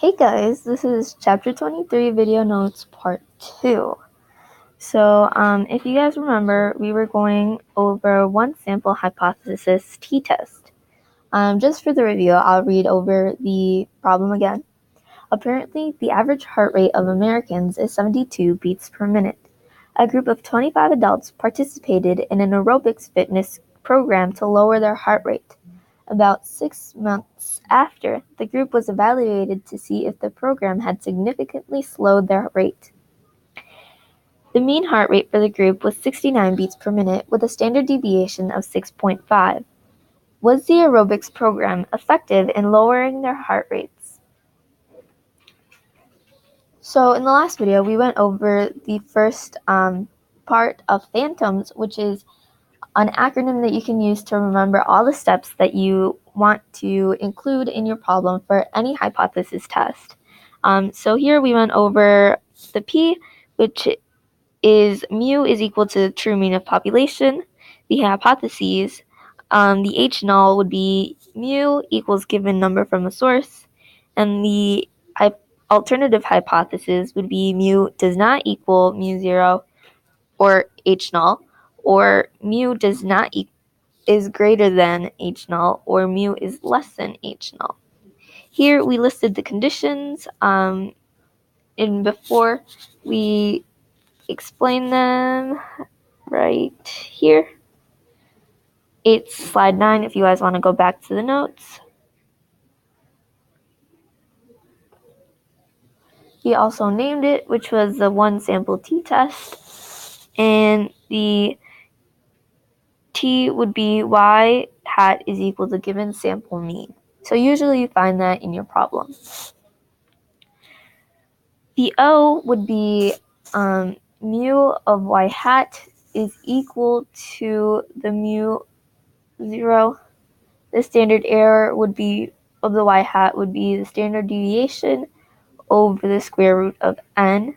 Hey guys, this is chapter 23 video notes part 2. So if you guys remember, we were going over one sample hypothesis t-test. Just for the review, I'll read over the problem again. Apparently, the average heart rate of Americans is 72 beats per minute. A group of 25 adults participated in an aerobics fitness program to lower their heart rate. About 6 months after, the group was evaluated to see if the program had significantly slowed their rate. The mean heart rate for the group was 69 beats per minute with a standard deviation of 6.5. Was the aerobics program effective in lowering their heart rates? So in the last video, we went over the first part of PHANTOMS, which is an acronym that you can use to remember all the steps that you want to include in your problem for any hypothesis test. So here we went over the P, which is mu is equal to the true mean of population. The hypotheses, the H null would be mu equals given number from a source, and the alternative hypothesis would be mu does not equal mu zero or H null, or mu does not is greater than H null, or mu is less than H null. Here we listed the conditions, and before we explain them right here. It's slide 9 if you guys want to go back to the notes. We also named it, which was the one sample t-test, and the t would be y hat is equal to given sample mean. So usually you find that in your problem. The O would be mu of y hat is equal to the mu 0. The standard error would be of the y hat would be the standard deviation over the square root of n.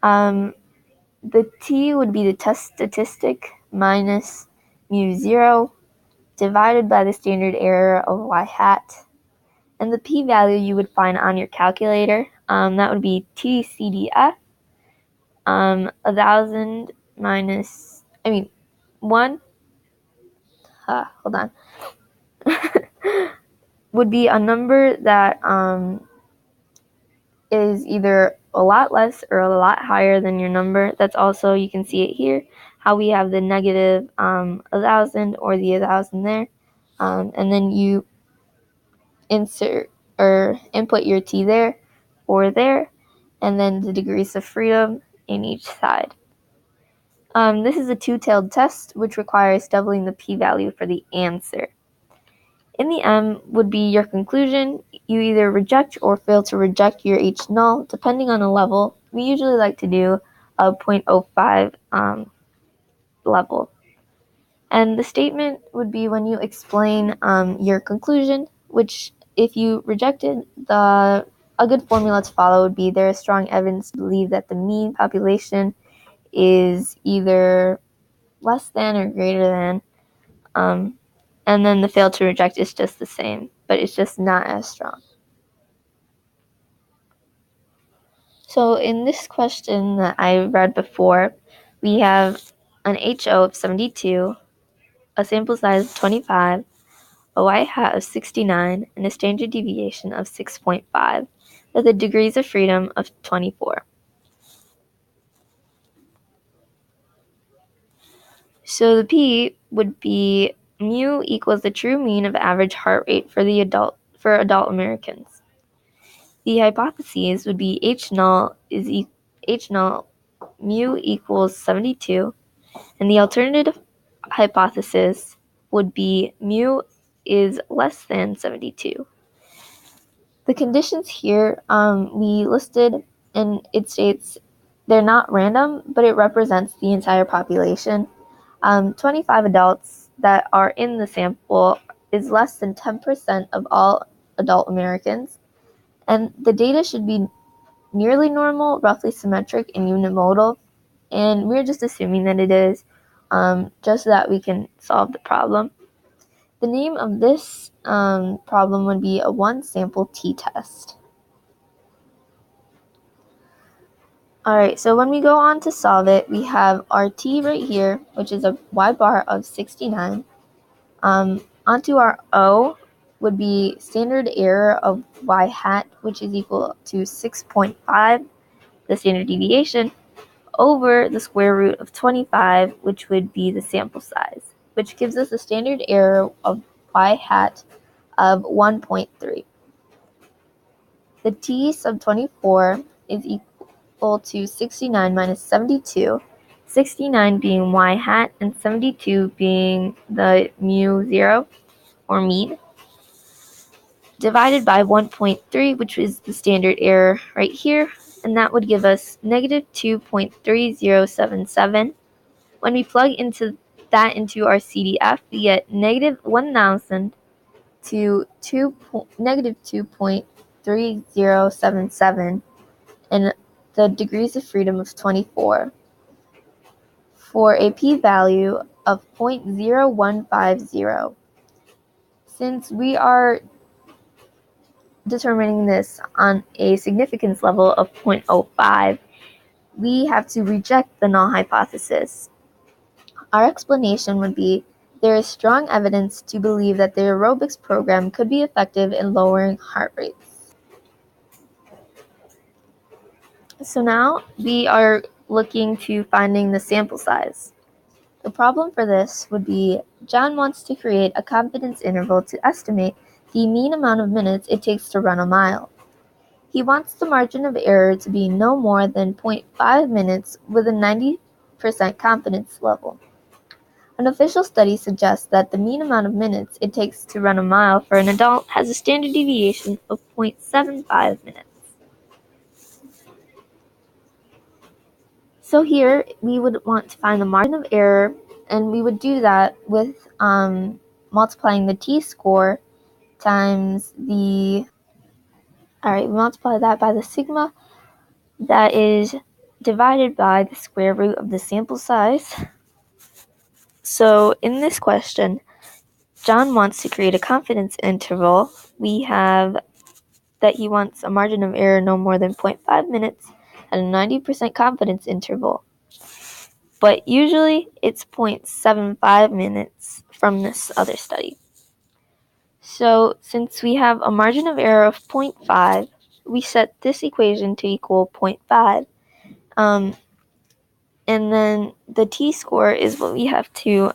The t would be the test statistic minus mu 0 divided by the standard error of y hat. And the p-value you would find on your calculator, that would be TCDF, 1,000 minus, 1, hold on, would be a number that is either a lot less or a lot higher than your number. That's also, you can see it here, how we have the negative 1,000 or the 1,000 there. And then you insert or input your t there or there, and then the degrees of freedom in each side. This is a two-tailed test, which requires doubling the p-value for the answer. In the M would be your conclusion. You either reject or fail to reject your H null, depending on the level. We usually like to do a 0.05 level. And the statement would be when you explain your conclusion, which if you rejected, a good formula to follow would be there is strong evidence to believe that the mean population is either less than or greater than, and then the fail to reject is just the same, but it's just not as strong. So in this question that I read before, we have an HO of 72, a sample size of 25, a y hat of 69, and a standard deviation of 6.5, with the degrees of freedom of 24. So the P would be mu equals the true mean of average heart rate for adult Americans. The hypotheses would be H null mu equals 72, and the alternative hypothesis would be mu is less than 72. The conditions here we listed, and it states they're not random, but it represents the entire population. 25 adults that are in the sample is less than 10% of all adult Americans, and the data should be nearly normal, roughly symmetric, and unimodal, and we're just assuming that it is, just so that we can solve the problem. The name of this problem would be a one-sample t-test. Alright, so when we go on to solve it, we have our t right here, which is a y bar of 69. Onto our O would be standard error of y hat, which is equal to 6.5, the standard deviation, over the square root of 25, which would be the sample size, which gives us a standard error of y hat of 1.3. The t sub 24 is equal to 69 minus 72, 69 being y hat and 72 being the mu 0 or mean, divided by 1.3, which is the standard error right here, and that would give us negative 2.3077. When we plug into our CDF, we get negative 1,000 to negative 2.3077 and the degrees of freedom of 24 for a p-value of 0.0150. Since we are determining this on a significance level of 0.05, we have to reject the null hypothesis. Our explanation would be, there is strong evidence to believe that the aerobics program could be effective in lowering heart rates. So now we are looking to finding the sample size. The problem for this would be, John wants to create a confidence interval to estimate the mean amount of minutes it takes to run a mile. He wants the margin of error to be no more than 0.5 minutes with a 90% confidence level. An official study suggests that the mean amount of minutes it takes to run a mile for an adult has a standard deviation of 0.75 minutes. So here we would want to find the margin of error, and we would do that with multiplying the t-score times the, we multiply that by the sigma, that is divided by the square root of the sample size. So in this question, John wants to create a confidence interval. We have that he wants a margin of error no more than 0.5 minutes at a 90% confidence interval. But usually it's 0.75 minutes from this other study. So since we have a margin of error of 0.5, we set this equation to equal 0.5. And then the t-score is what we have to,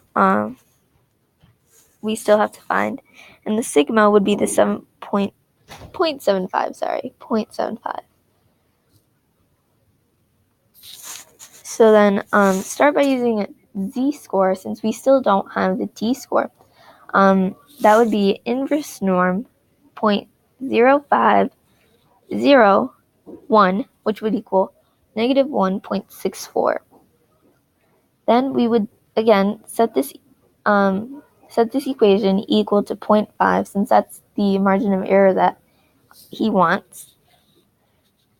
we still have to find. And the sigma would be the 0.75. So then start by using a z-score, since we still don't have the t-score. That would be inverse norm 0.0501, which would equal negative 1.64. Then we would again set this equation equal to 0.5, since that's the margin of error that he wants.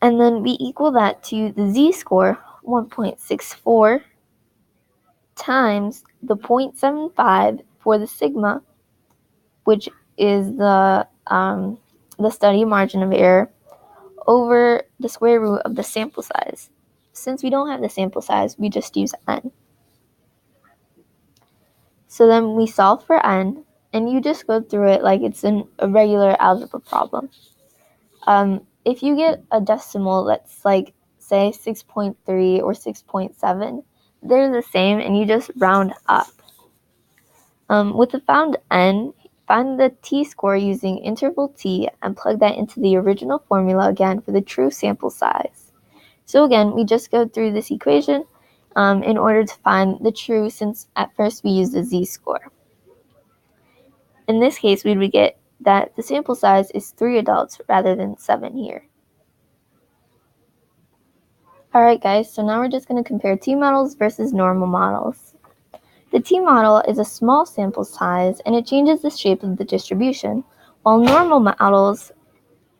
And then we equal that to the z-score, 1.64, times the 0.75 for the sigma, which is the study margin of error, over the square root of the sample size. Since we don't have the sample size, we just use n. So then we solve for n, and you just go through it like it's a regular algebra problem. If you get a decimal that's like, say, 6.3 or 6.7, they're the same, and you just round up. With the found n, find the t-score using interval t and plug that into the original formula again for the true sample size. So again, we just go through this equation in order to find the true, since at first we used the z-score. In this case, we would get that the sample size is 3 adults rather than 7 here. Alright guys, so now we're just going to compare t-models versus normal models. The t-model is a small sample size and it changes the shape of the distribution, while normal models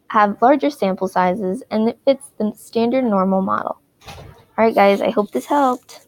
have larger sample sizes and it fits the standard normal model. Alright guys, I hope this helped.